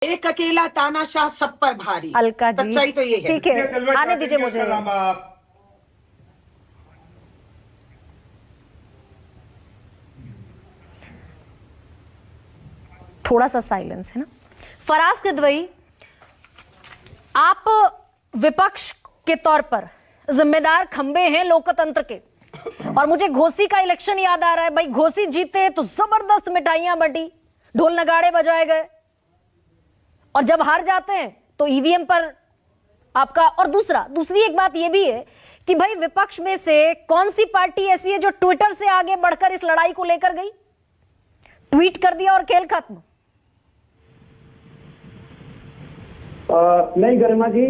एक अकेला तानाशाह सब पर भारी। अलका जी, सच्चाई तो ये है। ठीक है, आने दीजिए मुझे। थोड़ा सा साइलेंस है ना। फराज किदवई, आप विपक्ष के तौर पर जिम्मेदार खंबे हैं लोकतंत्र के, और मुझे घोसी का इलेक्शन याद आ रहा है। भाई घोसी जीते तो जबरदस्त मिठाइयां बटी, ढोल नगाड़े बजाए गए, और जब हार जाते हैं तो ईवीएम पर आपका। और दूसरी एक बात यह भी है कि भाई विपक्ष में से कौन सी पार्टी ऐसी है जो ट्विटर से आगे बढ़कर इस लड़ाई को लेकर गई, ट्वीट कर दिया और खेल खत्म। नहीं गरिमा जी,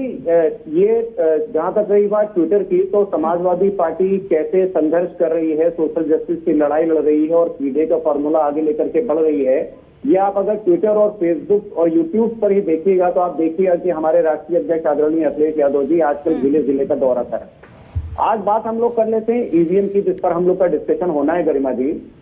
ये जहां तक रही बात ट्विटर की, तो समाजवादी पार्टी कैसे संघर्ष कर रही है, सोशल जस्टिस की लड़ाई लड़ रही है और सीधे का फॉर्मूला आगे लेकर के बढ़ रही है, ये आप अगर ट्विटर और फेसबुक और यूट्यूब पर ही देखिएगा तो आप देखिएगा कि हमारे राष्ट्रीय अध्यक्ष आदरणीय अखिलेश यादव जी आजकल जिले जिले का दौरा कर रहे हैं। आज बात हम लोग कर लेते हैं ईवीएम की, जिस पर हम लोग का डिस्कशन होना है गरिमा जी।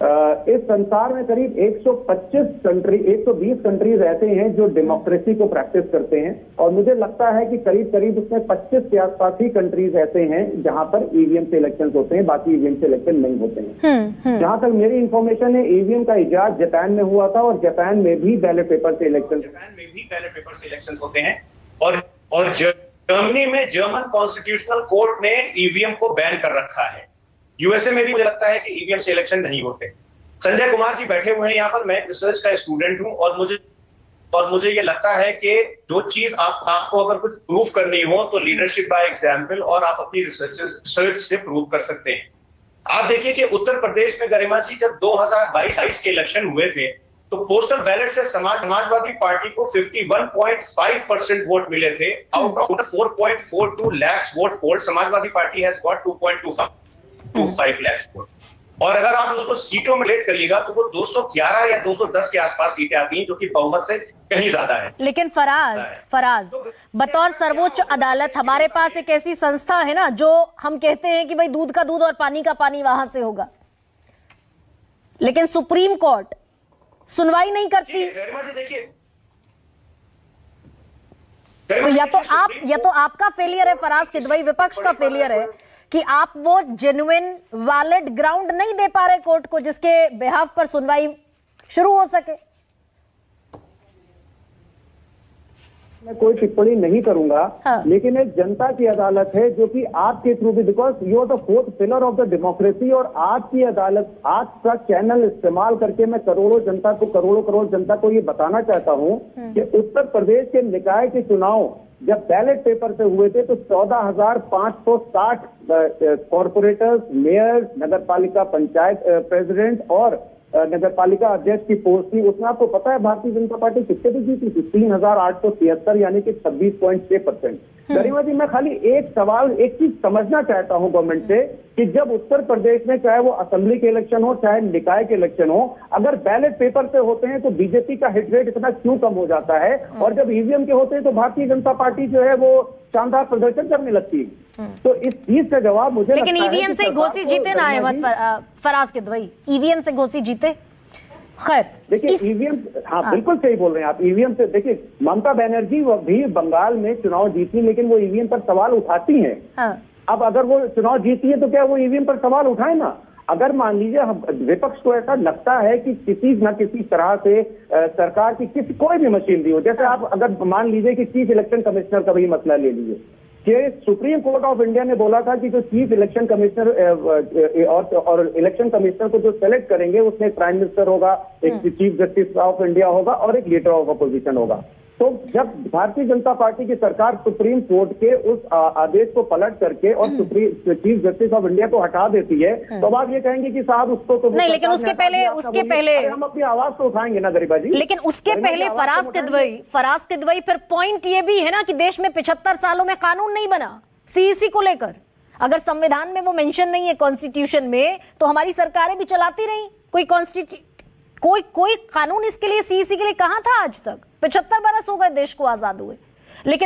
इस संसार में करीब 120 कंट्रीज ऐसे हैं जो डेमोक्रेसी को प्रैक्टिस करते हैं, और मुझे लगता है कि करीब उसमें 25 के आसपास ही कंट्रीज ऐसे हैं जहां पर ईवीएम से इलेक्शन होते हैं, बाकी ईवीएम से इलेक्शन नहीं होते हैं। जहां तक मेरी इंफॉर्मेशन है, ईवीएम का इजाद जापान में हुआ था, और जापान में भी बैलेट पेपर से इलेक्शन होते हैं, और जर्मनी में जर्मन कॉन्स्टिट्यूशनल कोर्ट ने ईवीएम को बैन कर रखा है। यूएसए में भी मुझे लगता है कि ईवीएम से इलेक्शन नहीं होते। संजय कुमार जी बैठे हुए हैं यहाँ पर, मैं रिसर्च का स्टूडेंट हूं, और मुझे ये लगता है कि जो चीज आपको अगर कुछ प्रूव करनी हो तो लीडरशिप बाय एग्जाम्पल, और आप अपनी रिसर्च से प्रूव कर सकते हैं। आप देखिए कि उत्तर प्रदेश में गरिमा जी जब 2022 के इलेक्शन हुए थे तो पोस्टल बैलेट से समाजवादी पार्टी को 51.5% वोट मिले थे। Out of 4.42 lakh vote poll, Samajwadi Party has got 2.25 lakh vote. और अगर आप उसको सीटों में लेट करिएगा तो वो 211 या 210 के आसपास सीटें आती हैं, जो कि बहुमत से कहीं ज्यादा है। लेकिन फराज बतौर सर्वोच्च अदालत हमारे पास एक ऐसी संस्था है ना, जो हम कहते हैं कि भाई दूध का दूध और पानी का पानी वहां से होगा, लेकिन सुप्रीम कोर्ट सुनवाई नहीं करती। तो या तो आपका फेलियर है फराज किदवई, विपक्ष का फेलियर है कि आप वो जेन्युइन वैलिड ग्राउंड नहीं दे पा रहे कोर्ट को जिसके बिहाफ पर सुनवाई शुरू हो सके। मैं कोई टिप्पणी नहीं करूंगा, लेकिन एक जनता की अदालत है जो कि आपके थ्रू भी, because you are the fourth pillar of the democracy, और आपकी अदालत, आपका चैनल इस्तेमाल करके मैं करोड़ों जनता को ये बताना चाहता हूं कि उत्तर प्रदेश के निकाय के चुनाव जब बैलेट पेपर से हुए थे तो 14,560 कॉर्पोरेटर्स, मेयर, नगर पालिका पंचायत प्रेसिडेंट और नगर पालिका अध्यक्ष की पोस्ट थी। उसमें आपको पता है भारतीय जनता पार्टी कितने भी जीती थी? 3,873, यानी कि 26.6%। गरिमा जी, मैं खाली एक चीज समझना चाहता हूं गवर्नमेंट से कि जब उत्तर प्रदेश में चाहे वो असेंबली के इलेक्शन हो चाहे निकाय के इलेक्शन हो, अगर बैलेट पेपर से होते हैं तो बीजेपी का हिट रेट इतना क्यों कम हो जाता है, और जब ईवीएम के होते हैं तो भारतीय जनता पार्टी जो है वो शानदार प्रदर्शन करने लगती है। तो इस चीज का जवाब मुझे, लेकिन ईवीएम से घोसी जीते ना अहमद फराज किदवई, ईवीएम से घोसी जीते। खैर देखिए ईवीएम, हाँ बिल्कुल सही बोल रहे हैं आप। ईवीएम से देखिए, ममता बनर्जी भी बंगाल में चुनाव जीती, लेकिन वो ईवीएम पर सवाल उठाती हैं। अब अगर वो चुनाव जीती है तो क्या वो ईवीएम पर सवाल उठाए ना? अगर मान लीजिए विपक्ष को ऐसा लगता है कि किसी न किसी तरह से सरकार की कोई भी मशीन दी हो, जैसे आप अगर मान लीजिए कि चीफ इलेक्शन कमिश्नर का भी मसला ले लीजिए कि सुप्रीम कोर्ट ऑफ इंडिया ने बोला था कि जो चीफ इलेक्शन कमिश्नर और इलेक्शन कमिश्नर को जो सेलेक्ट करेंगे उसमें एक प्राइम मिनिस्टर होगा, एक चीफ जस्टिस ऑफ इंडिया होगा और एक लीडर ऑफ अपोजिशन होगा। तो जब भारतीय जनता पार्टी की सरकार सुप्रीम कोर्ट के उस आदेश को पलट करके और चीफ जस्टिस ऑफ इंडिया को हटा देती है, तो अब आप ये कहेंगे कि साहब उसको तो नहीं, लेकिन उसके पहले हम अपनी आवाज तो उठाएंगे ना गरिमा जी। लेकिन उसके पहले फराज किदवई फिर पॉइंट ये भी है ना कि देश में 75 सालों में कानून नहीं बना सीईसी को लेकर। अगर संविधान में वो मेंशन नहीं है कॉन्स्टिट्यूशन में, तो हमारी सरकारें भी चलाती रही। कोई कानून इसके लिए सीईसी के लिए कहां था आज तक? 75 बरस हो गए देश को आजाद हुए।